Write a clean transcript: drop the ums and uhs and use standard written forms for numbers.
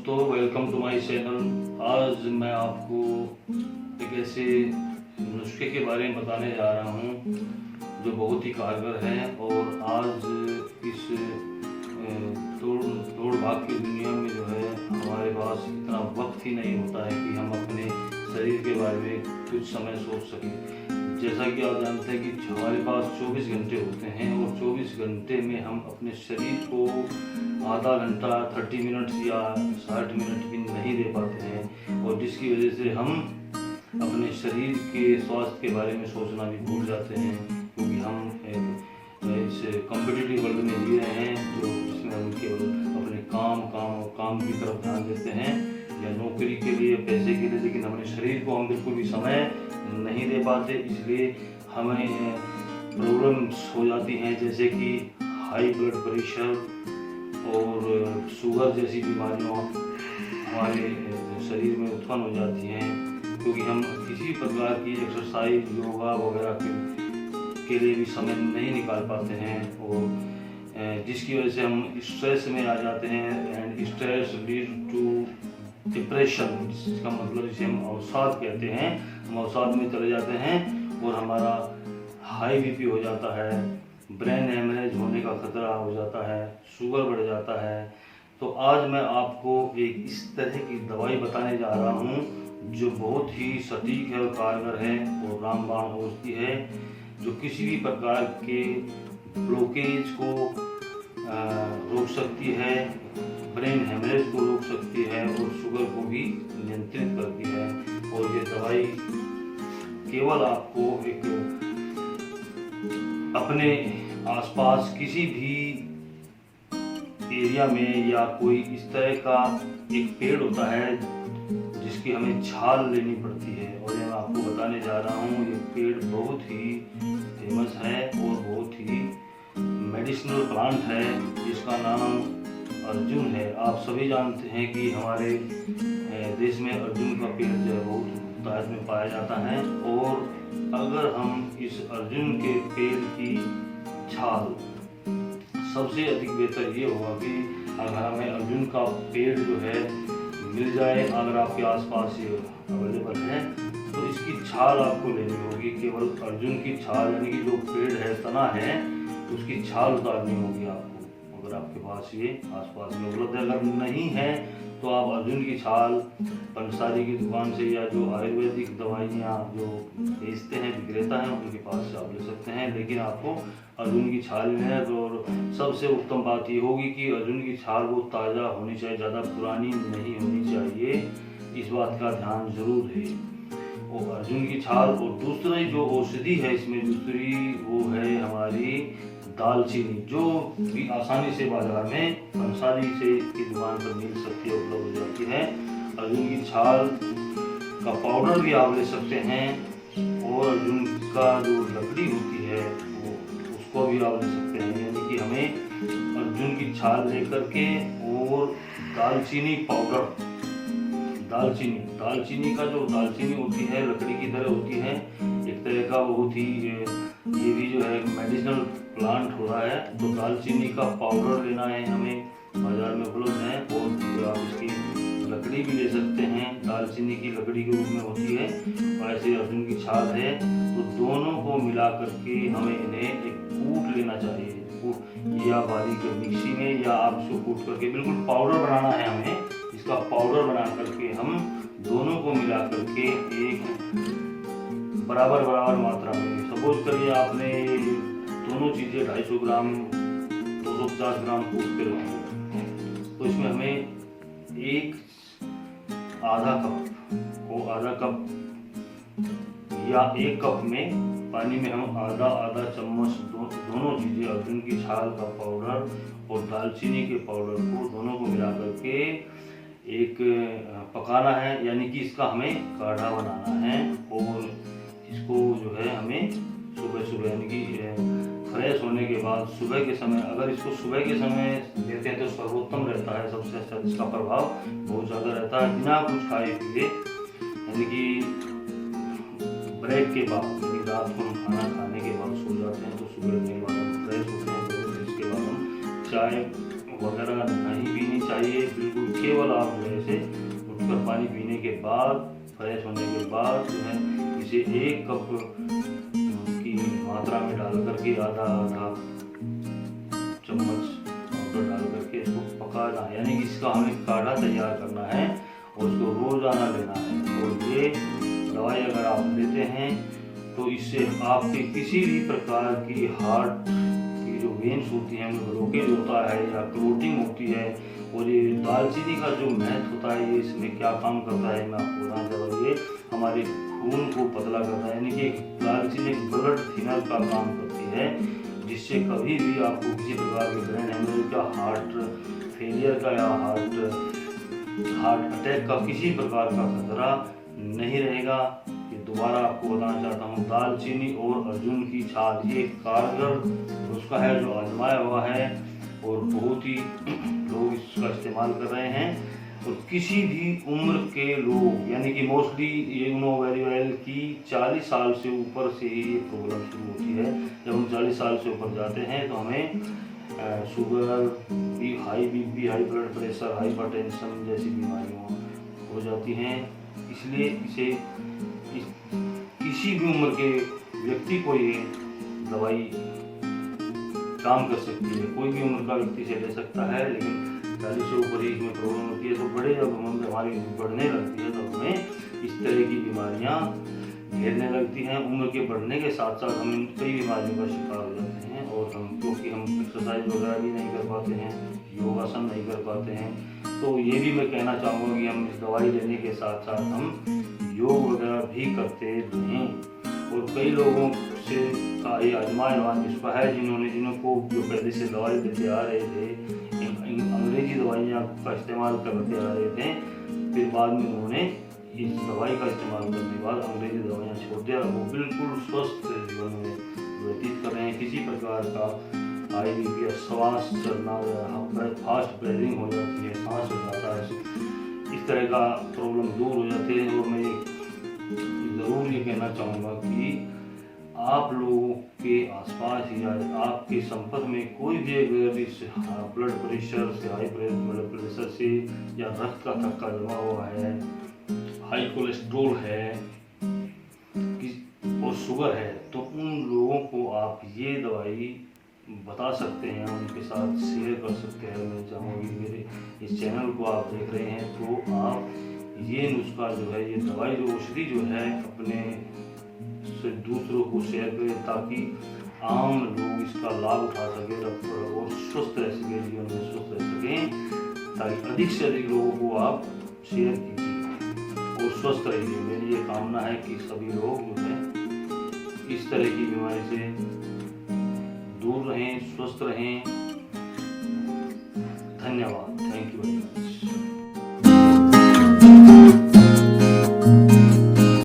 दोस्तों, welcome to my channel. आज मैं आपको एक ऐसे नुस्खे के बारे में बताने जा रहा हूँ जो बहुत ही कारगर है। और आज इस दौड़ भाग की दुनिया में जो है हमारे पास इतना वक्त ही नहीं होता है कि हम अपने शरीर के बारे में कुछ समय सोच सकें। जैसा कि आप जानते हैं कि हमारे पास 24 घंटे होते हैं और 24 घंटे में हम अपने शरीर को आधा घंटा 30 मिनट या 60 मिनट भी नहीं दे पाते हैं, और जिसकी वजह से हम अपने शरीर के स्वास्थ्य के बारे में सोचना भी भूल जाते हैं, क्योंकि हम इस कॉम्पिटिटिव वर्ल्ड में जी रहे हैं जो जिसमें हम केवल अपने काम की तरफ ध्यान देते हैं या नौकरी के लिए, पैसे के लिए, लेकिन अपने शरीर को हम बिल्कुल भी समय नहीं दे पाते। इसलिए हमें प्रॉब्लम्स हो जाती हैं, जैसे कि हाई ब्लड प्रेशर और शुगर जैसी बीमारियां हमारे शरीर में उत्पन्न हो जाती हैं, क्योंकि हम किसी प्रकार की एक्सरसाइज, योगा वगैरह के लिए भी समय नहीं निकाल पाते हैं, और जिसकी वजह से हम स्ट्रेस में आ जाते हैं। And stress lead to depression, जिसका मतलब जिसे हम अवसाद कहते हैं, हम अवसाद में चले जाते हैं और हमारा हाई बीपी हो जाता है, ब्रेन हेमरेज होने का खतरा हो जाता है, शुगर बढ़ जाता है। तो आज मैं आपको एक इस तरह की दवाई बताने जा रहा हूँ जो बहुत ही सटीक है और कारगर है और रामबाण औषधि है, जो किसी भी प्रकार के ब्लॉकेज को रोक सकती है, ब्रेन हेमरेज को रोक सकती है और शुगर को भी नियंत्रित करती है। और ये दवाई केवल आपको एक अपने आसपास किसी भी एरिया में या कोई इस तरह का एक पेड़ होता है जिसकी हमें छाल लेनी पड़ती है, और ये मैं आपको बताने जा रहा हूँ। ये पेड़ बहुत ही फेमस है और बहुत ही मेडिसिनल प्लांट है, जिसका नाम अर्जुन है। आप सभी जानते हैं कि हमारे देश में अर्जुन का पेड़ जो है बहुत तादाद में पाया जाता है, और अगर हम इस अर्जुन के पेड़ की छाल, सबसे अधिक बेहतर ये होगा कि अगर हमें अर्जुन का पेड़ जो है मिल जाए, अगर आपके आसपास ये अवेलेबल है, तो इसकी छाल आपको लेनी होगी। केवल अर्जुन की छाल, यानी कि जो पेड़ है, तना है, उसकी छाल उतारनी होगी आपको। अगर आपके पास ये आसपास में उपलब्ध है, अगर नहीं है तो आप अर्जुन की छाल पंसारी की दुकान से या जो आयुर्वेदिक दवाइयाँ जो बेचते हैं, विक्रेता हैं, उनके पास से आप ले सकते हैं। लेकिन आपको अर्जुन की छाल लेना है, तो सबसे उत्तम बात ये होगी कि अर्जुन की छाल वो ताज़ा होनी चाहिए, ज़्यादा पुरानी नहीं होनी चाहिए, इस बात का ध्यान जरूर है। और अर्जुन की छाल, और दूसरी जो औषधि है इसमें, दूसरी वो है हमारी दालचीनी, जो भी आसानी से बाजार में पंसारी से की दुकान पर मिल सकती है, उपलब्ध हो जाती है। अर्जुन की छाल का पाउडर भी आप ले सकते हैं, और अर्जुन का जो लकड़ी होती है उसको भी आप ले सकते हैं। यानी कि हमें अर्जुन की छाल लेकर के और दालचीनी पाउडर, दालचीनी का जो दालचीनी होती है लकड़ी की तरह होती है, एक तरह का बहुत ही, ये भी जो है मेडिसिनल प्लांट हो रहा है। तो दालचीनी का पाउडर लेना है हमें, बाजार में उपलब्ध है, और आप इसकी लकड़ी भी ले सकते हैं, दालचीनी की लकड़ी के रूप में होती है, और ऐसे अर्जुन की छाल है। तो दोनों को मिला करके हमें इन्हें एक कूट लेना चाहिए, या बारीक मिक्सी में, या आप इसको कूट करके बिल्कुल पाउडर बनाना है हमें। इसका पाउडर बना करके हम दोनों को मिला करके एक बराबर मात्रा में, सपोज करिए आपने दोनों चीज़ें 250 ग्राम 250 ग्राम कूट के रखी, तो इसमें हमें एक आधा कप या 1 कप में पानी में हम आधा चम्मच दोनों चीज़ें, अर्जुन की छाल का पाउडर और दालचीनी के पाउडर को दोनों को मिला करके एक पकाना है। यानी कि इसका हमें काढ़ा बनाना है, और इसको जो है हमें सुबह यानी कि फ्रेश होने के बाद सुबह के समय, अगर इसको सुबह के समय देते हैं तो सर्वोत्तम रहता है, सबसे अच्छा, इसका प्रभाव बहुत ज़्यादा रहता है। बिना कुछ खाए पिए, यानी कि ब्रेक के बाद, यानी रात को हम खाना खाने के बाद सो जाते हैं, तो सुबह के बाद हम फ्रेश होते हैं, तो इसके बाद हम चाय वगैरह नहीं पीनी चाहिए। बिल्कुल केवल आप जो है इसे उठकर पानी पीने के बाद, फ्रेश होने के बाद जो है इसे 1 कप की मात्रा में डाल करके आधा चम्मच पाउडर डाल करके इसको पकाना है, यानी कि इसका हमें काढ़ा तैयार करना है और उसको रोजाना लेना है। और ये दवाई अगर आप लेते हैं तो इससे आपके किसी भी प्रकार की हार्ट की जो वेन्स होती हैं उनमें ब्लॉकेज होता है या क्लोटिंग होती है। और ये दालचीनी का जो महत्व होता है, ये इसमें क्या काम करता है मैं आपको बताना चाहता हूँ। ये हमारे खून को पतला करता है, यानी कि दालचीनी ब्लड थिनर का काम करती है, जिससे कभी भी आपको किसी प्रकार के ब्रेन हेमरेज का, हार्ट फेलियर का या हार्ट अटैक का किसी प्रकार का खतरा नहीं रहेगा। ये दोबारा आपको बताना चाहता हूँ, दालचीनी और अर्जुन की छाल ये कारगर नुस्खा है जो आजमाया हुआ है और बहुत ही लोग इसका इस्तेमाल कर रहे हैं। और किसी भी उम्र के लोग, यानी कि मोस्टली ये नो वेरी वेल की 40 साल से ऊपर से ही ये प्रॉब्लम शुरू होती है। जब हम 40 साल से ऊपर जाते हैं तो हमें sugar, high BP, high blood pressure, hypertension जैसी बीमारियां हो जाती हैं। इसलिए इसे किसी भी उम्र के व्यक्ति को ये दवाई काम कर सकती है। कोई भी उम्र का व्यक्ति से ले सकता है, लेकिन 40 से ऊपर ही इसमें प्रॉब्लम होती है। तो बड़े जब हमारी बढ़ने लगती है तो हमें इस तरह की बीमारियां घेरने लगती हैं। उम्र के बढ़ने के साथ साथ हम कई बीमारियों का शिकार हो जाते हैं। और क्योंकि हम एक्सरसाइज वगैरह भी नहीं कर पाते हैं, योगासन नहीं कर पाते हैं, तो ये भी मैं कहना चाहूँगा कि हम इस दवाई लेने के साथ साथ हम योग वगैरह भी करते रहें। और कई लोगों से का ये आजमाया हुआ नुस्खा है जिनको जो पहले से दवाई लेते आ रहे थे, अंग्रेजी दवाइयाँ का इस्तेमाल करते आ रहे थे, फिर बाद में उन्होंने इस दवाई का इस्तेमाल करने के बाद अंग्रेजी दवाइयाँ छोड़ दिया। वो बिल्कुल स्वस्थ जीवन में व्यतीत कर रहे हैं। किसी प्रकार का हाई बीपी या श्वास चढ़ना, फास्ट ब्रीदिंग हो जाती है, सांस हो जाता है, इस तरह का प्रॉब्लम दूर हो जाते हैं। और मैं ज़रूर ये कहना चाहूँगा कि आप लोगों के आसपास या आपके संपर्क में कोई भी अगर इस ब्लड प्रेशर से, हाई ब्लड प्रेशर से या रक्त का थक्का जमा हुआ है, हाई कोलेस्ट्रोल है और शुगर है, तो उन लोगों को आप ये दवाई बता सकते हैं, उनके साथ शेयर कर सकते हैं। मैं चाहूँगी मेरे इस चैनल को आप देख रहे हैं तो आप ये नुस्खा जो है, ये दवाई जो औषधि जो है, अपने से दूसरों को शेयर करें ताकि आम लोग इसका लाभ उठा सकें और स्वस्थ रह सकें, जीवन में स्वस्थ रह सकें। ताकि अधिक से अधिक लोगों को आप शेयर कीजिए और स्वस्थ रहिए। मेरी ये कामना है कि सभी लोग जो है इस तरह की बीमारी से दूर रहें, स्वस्थ रहें।